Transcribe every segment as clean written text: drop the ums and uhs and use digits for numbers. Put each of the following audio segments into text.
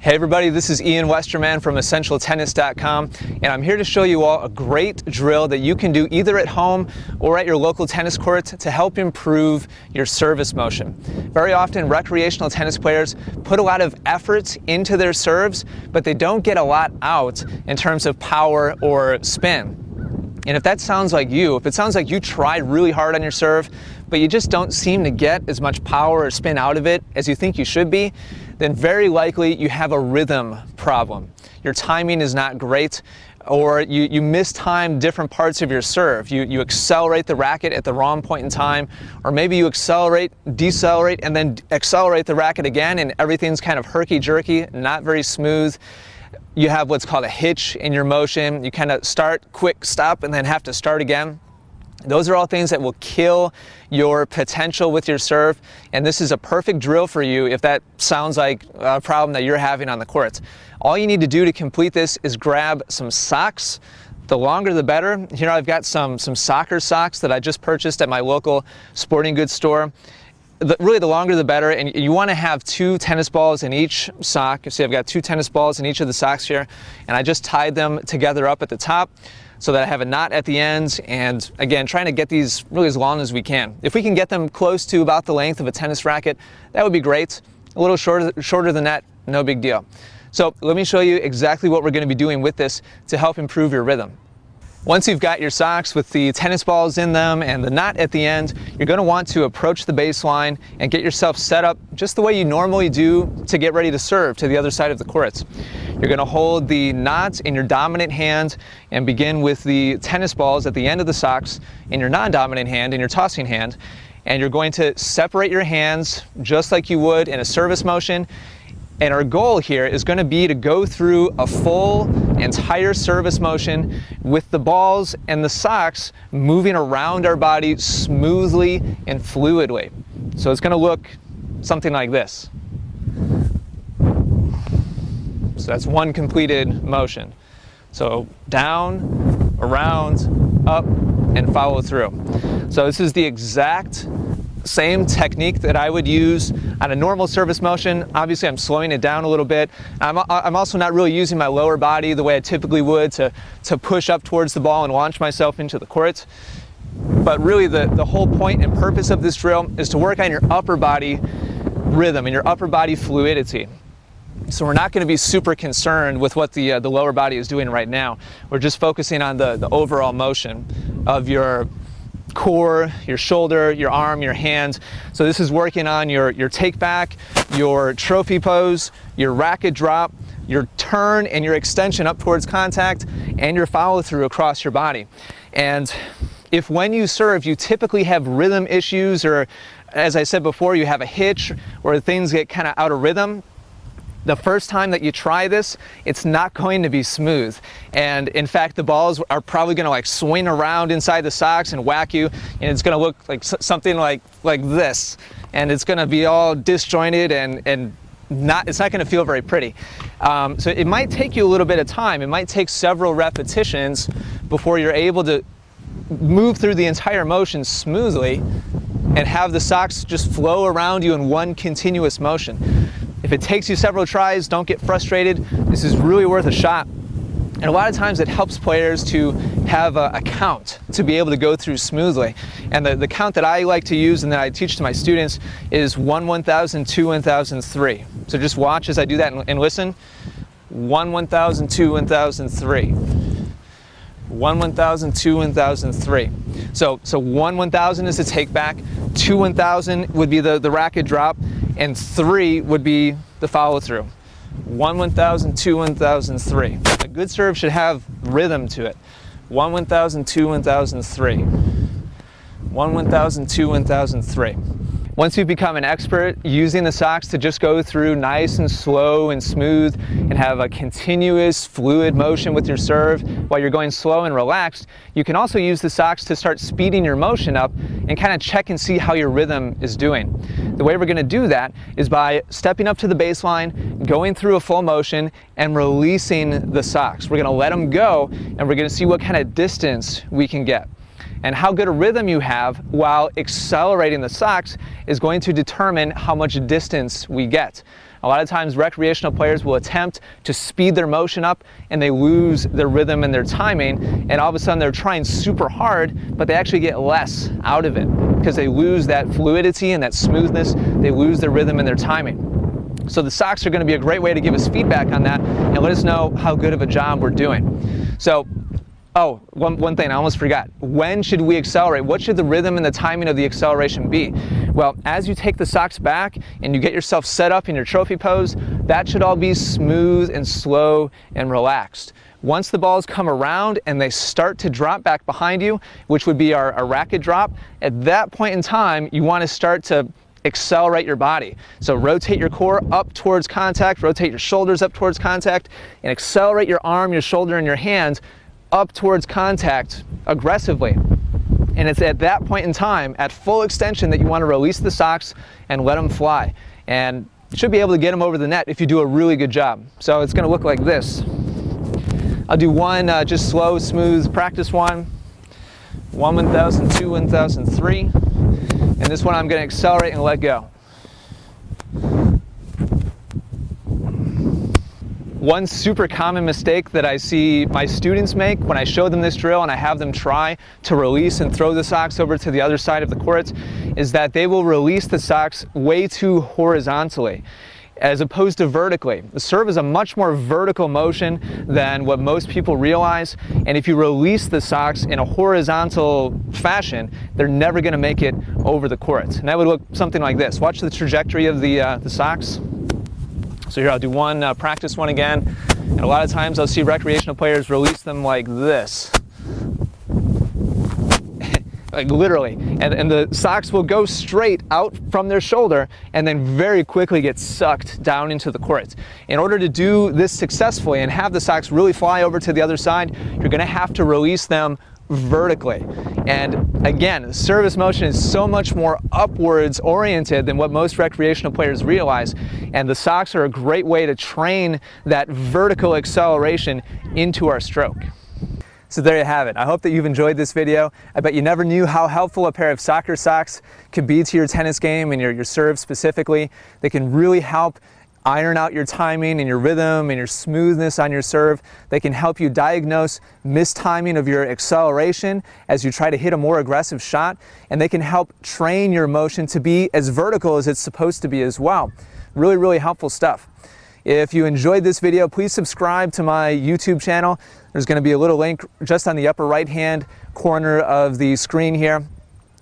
Hey everybody, this is Ian Westerman from EssentialTennis.com, and I'm here to show you all a great drill that you can do either at home or at your local tennis court to help improve your service motion. Very often recreational tennis players put a lot of effort into their serves, but they don't get a lot out in terms of power or spin. And if that sounds like you, if it sounds like you tried really hard on your serve, but you just don't seem to get as much power or spin out of it as you think you should be, then very likely you have a rhythm problem. Your timing is not great, or you mistime different parts of your serve. You accelerate the racket at the wrong point in time, or maybe you accelerate, decelerate, and then accelerate the racket again, and everything's kind of herky-jerky, not very smooth. You have what's called a hitch in your motion. You kind of start, quick, stop, and then have to start again. Those are all things that will kill your potential with your serve, and this is a perfect drill for you if that sounds like a problem that you're having on the court. All you need to do to complete this is grab some socks. The longer the better. Here I've got some soccer socks that I just purchased at my local sporting goods store. Really, the longer the better, and you want to have 2 tennis balls in each sock. You see I've got 2 tennis balls in each of the socks here, and I just tied them together up at the top so that I have a knot at the ends, and again, trying to get these really as long as we can. If we can get them close to about the length of a tennis racket, that would be great. A little shorter than that, no big deal. So let me show you exactly what we're going to be doing with this to help improve your rhythm. Once you've got your socks with the tennis balls in them and the knot at the end, you're going to want to approach the baseline and get yourself set up just the way you normally do to get ready to serve to the other side of the court. You're going to hold the knot in your dominant hand and begin with the tennis balls at the end of the socks in your non-dominant hand, in your tossing hand. And you're going to separate your hands just like you would in a service motion. And our goal here is going to be to go through a full entire service motion with the balls and the socks moving around our body smoothly and fluidly. So it's going to look something like this. So that's one completed motion. So down, around, up, and follow through. So this is the exact same technique that I would use on a normal service motion. Obviously, I'm slowing it down a little bit. I'm also not really using my lower body the way I typically would to push up towards the ball and launch myself into the court. But really, the whole point and purpose of this drill is to work on your upper body rhythm and your upper body fluidity. So we're not going to be super concerned with what the lower body is doing right now. We're just focusing on the overall motion of your core, your shoulder, your arm, your hand. So this is working on your take back, your trophy pose, your racket drop, your turn and your extension up towards contact, and your follow through across your body. And if when you serve you typically have rhythm issues, or as I said before, you have a hitch or things get kind of out of rhythm, the first time that you try this, it's not going to be smooth. And in fact, the balls are probably going to like swing around inside the socks and whack you, and it's going to look like something like this. And it's going to be all disjointed and it's not going to feel very pretty. So it might take you a little bit of time. It might take several repetitions before you're able to move through the entire motion smoothly and have the socks just flow around you in one continuous motion. If it takes you several tries, don't get frustrated. This is really worth a shot. And a lot of times it helps players to have a count to be able to go through smoothly. And the count that I like to use and that I teach to my students is 1 1000, 2 1000, 3. So just watch as I do that and listen. 1 1000, 2 1000, 3. 1 1000, 2 1000, 3. So 1 1000 is the take back, 2 1000 would be the racket drop, and 3 would be the follow through. 1 1000, 2 1000, 3. A good serve should have rhythm to it. 1 1000, 2 1000, 3. 1 1000, 2 1000, 3. Once you become an expert using the socks to just go through nice and slow and smooth and have a continuous fluid motion with your serve while you're going slow and relaxed, you can also use the socks to start speeding your motion up and kind of check and see how your rhythm is doing. The way we're going to do that is by stepping up to the baseline, going through a full motion, and releasing the socks. We're going to let them go, and we're going to see what kind of distance we can get. And how good a rhythm you have while accelerating the socks is going to determine how much distance we get. A lot of times recreational players will attempt to speed their motion up and they lose their rhythm and their timing, and all of a sudden they're trying super hard, but they actually get less out of it because they lose that fluidity and that smoothness. They lose their rhythm and their timing. So the socks are going to be a great way to give us feedback on that and let us know how good of a job we're doing. So, oh, one thing I almost forgot. When should we accelerate? What should the rhythm and the timing of the acceleration be? Well, as you take the socks back and you get yourself set up in your trophy pose, that should all be smooth and slow and relaxed. Once the balls come around and they start to drop back behind you, which would be our racket drop, at that point in time, you want to start to accelerate your body. So rotate your core up towards contact, rotate your shoulders up towards contact, and accelerate your arm, your shoulder, and your hands up towards contact aggressively. And it's at that point in time, at full extension, that you want to release the socks and let them fly. And you should be able to get them over the net if you do a really good job. So it's going to look like this. I'll do one just slow, smooth practice one. 1,000, 2, 1,000, 3. And this one I'm going to accelerate and let go. One super common mistake that I see my students make when I show them this drill and I have them try to release and throw the socks over to the other side of the court is that they will release the socks way too horizontally as opposed to vertically. The serve is a much more vertical motion than what most people realize, and if you release the socks in a horizontal fashion, they're never going to make it over the court. And that would look something like this. Watch the trajectory of the socks. So here I'll do one, practice one again, and a lot of times I'll see recreational players release them like this. Like literally, and the socks will go straight out from their shoulder and then very quickly get sucked down into the court. In order to do this successfully and have the socks really fly over to the other side, you're going to have to release them vertically. And again, the service motion is so much more upwards oriented than what most recreational players realize, and the socks are a great way to train that vertical acceleration into our stroke. So there you have it. I hope that you've enjoyed this video. I bet you never knew how helpful a pair of soccer socks could be to your tennis game and your serve specifically. They can really help iron out your timing and your rhythm and your smoothness on your serve. They can help you diagnose mistiming of your acceleration as you try to hit a more aggressive shot, and they can help train your motion to be as vertical as it's supposed to be as well. Really, really helpful stuff. If you enjoyed this video, please subscribe to my YouTube channel. There's going to be a little link just on the upper right-hand corner of the screen here.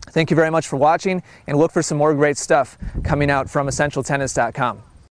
Thank you very much for watching, and look for some more great stuff coming out from EssentialTennis.com.